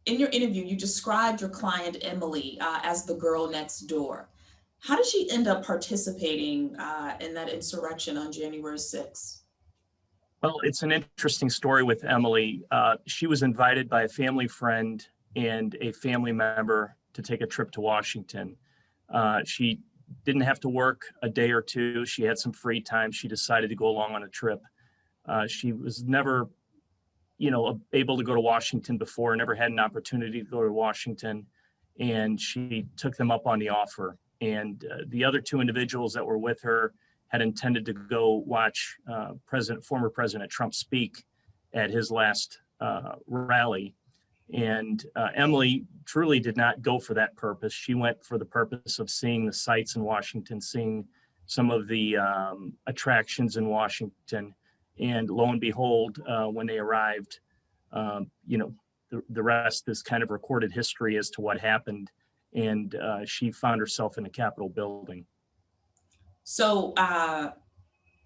in your interview, you described your client, Emily, as the girl next door. How did she end up participating in that insurrection on January 6th? Well, it's an interesting story with Emily. She was invited by a family friend and a family member to take a trip to Washington. She didn't have to work a day or two. She had some free time. She decided to go along on a trip. She was never, able to go to Washington before, never had an opportunity to go to Washington. And she took them up on the offer. And the other two individuals that were with her had intended to go watch former President Trump speak at his last rally. And Emily truly did not go for that purpose. She went for the purpose of seeing the sights in Washington, seeing some of the attractions in Washington. And lo and behold, when they arrived, the rest is kind of recorded history as to what happened. And she found herself in the Capitol building. So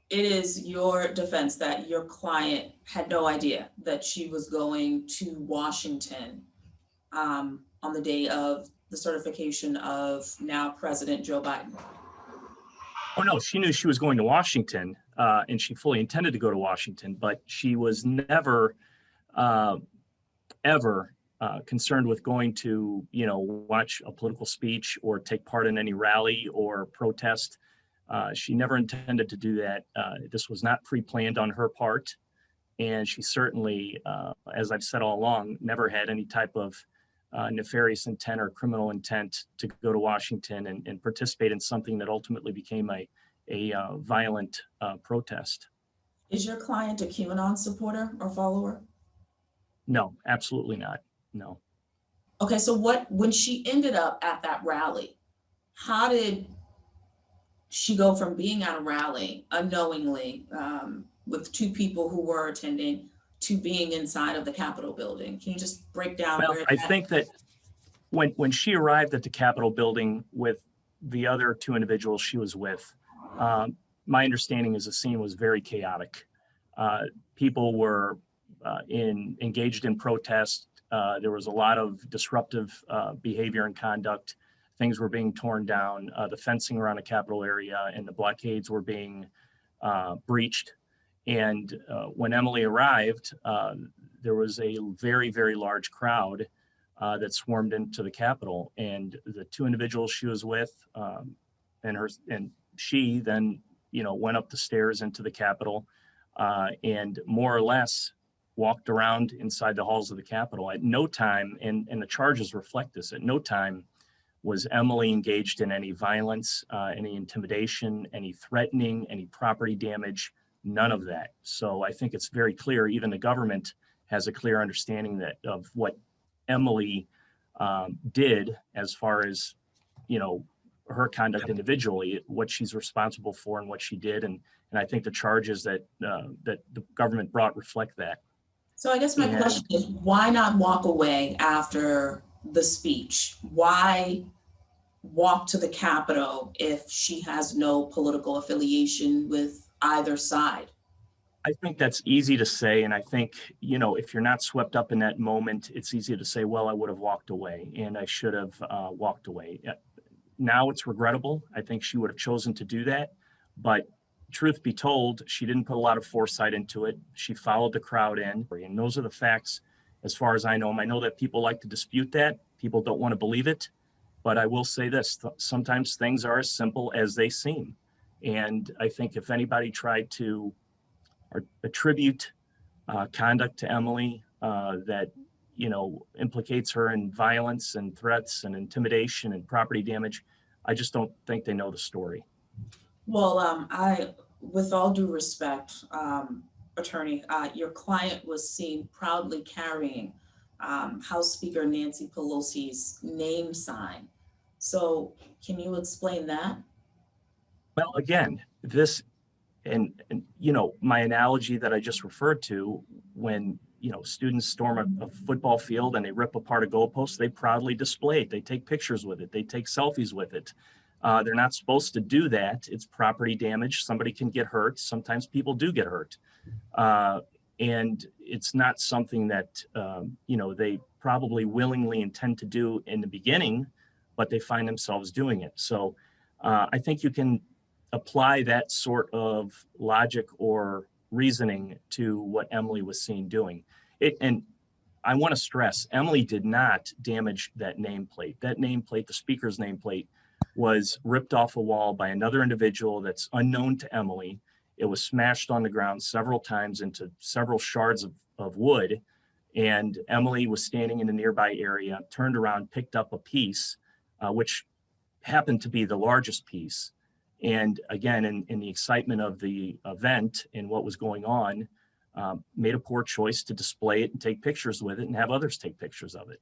it is your defense that your client had no idea that she was going to Washington on the day of the certification of now President Joe Biden? Oh, no, she knew she was going to Washington, and she fully intended to go to Washington, but she was never, ever concerned with going to, watch a political speech or take part in any rally or protest. She never intended to do that. This was not pre-planned on her part. And she certainly, as I've said all along, never had any type of nefarious intent or criminal intent to go to Washington and participate in something that ultimately became a violent protest. Is your client a QAnon supporter or follower? No, absolutely not. No. Okay, so when she ended up at that rally, how did she go from being at a rally unknowingly with two people who were attending to being inside of the Capitol building? Can you just break down? Well, I think that when she arrived at the Capitol building with the other two individuals she was with, my understanding is the scene was very chaotic. People were engaged in protest. There was a lot of disruptive behavior and conduct. Things were being torn down. The fencing around the Capitol area and the blockades were being breached. And when Emily arrived, there was a very, very large crowd that swarmed into the Capitol. And the two individuals she was with, and she then, went up the stairs into the Capitol and more or less walked around inside the halls of the Capitol. At no time, and the charges reflect this, at no time was Emily engaged in any violence, any intimidation, any threatening, any property damage, none of that. So I think it's very clear, even the government has a clear understanding of what Emily did as far as, her conduct individually, what she's responsible for and what she did. And I think the charges that the government brought reflect that. So I guess my question is, why not walk away after the speech? Why walk to the Capitol if she has no political affiliation with either side? I think that's easy to say. And I think, if you're not swept up in that moment, it's easy to say, well, I would have walked away and I should have walked away. Now it's regrettable. I think she would have chosen to do that. But truth be told, she didn't put a lot of foresight into it. She followed the crowd in. And those are the facts as far as I know them. I know that people like to dispute that. People don't want to believe it. But I will say this, sometimes things are as simple as they seem. And I think if anybody tried to attribute conduct to Emily that, implicates her in violence and threats and intimidation and property damage, I just don't think they know the story. Well, with all due respect, attorney, your client was seen proudly carrying House Speaker Nancy Pelosi's name sign. So can you explain that? Well, again, this and my analogy that I just referred to, when students storm a football field and they rip apart a goalpost, they proudly display it. They take pictures with it. They take selfies with it. They're not supposed to do that. It's property damage. Somebody can get hurt. Sometimes people do get hurt. And it's not something that, probably willingly intend to do in the beginning, but they find themselves doing it. So I think you can apply that sort of logic or reasoning to what Emily was seen doing. And I want to stress, Emily did not damage that nameplate. That nameplate, the speaker's nameplate, was ripped off a wall by another individual that's unknown to Emily. It was smashed on the ground several times into several shards of wood. And Emily was standing in a nearby area, turned around, picked up a piece, which happened to be the largest piece. And again, in the excitement of the event and what was going on, made a poor choice to display it and take pictures with it and have others take pictures of it.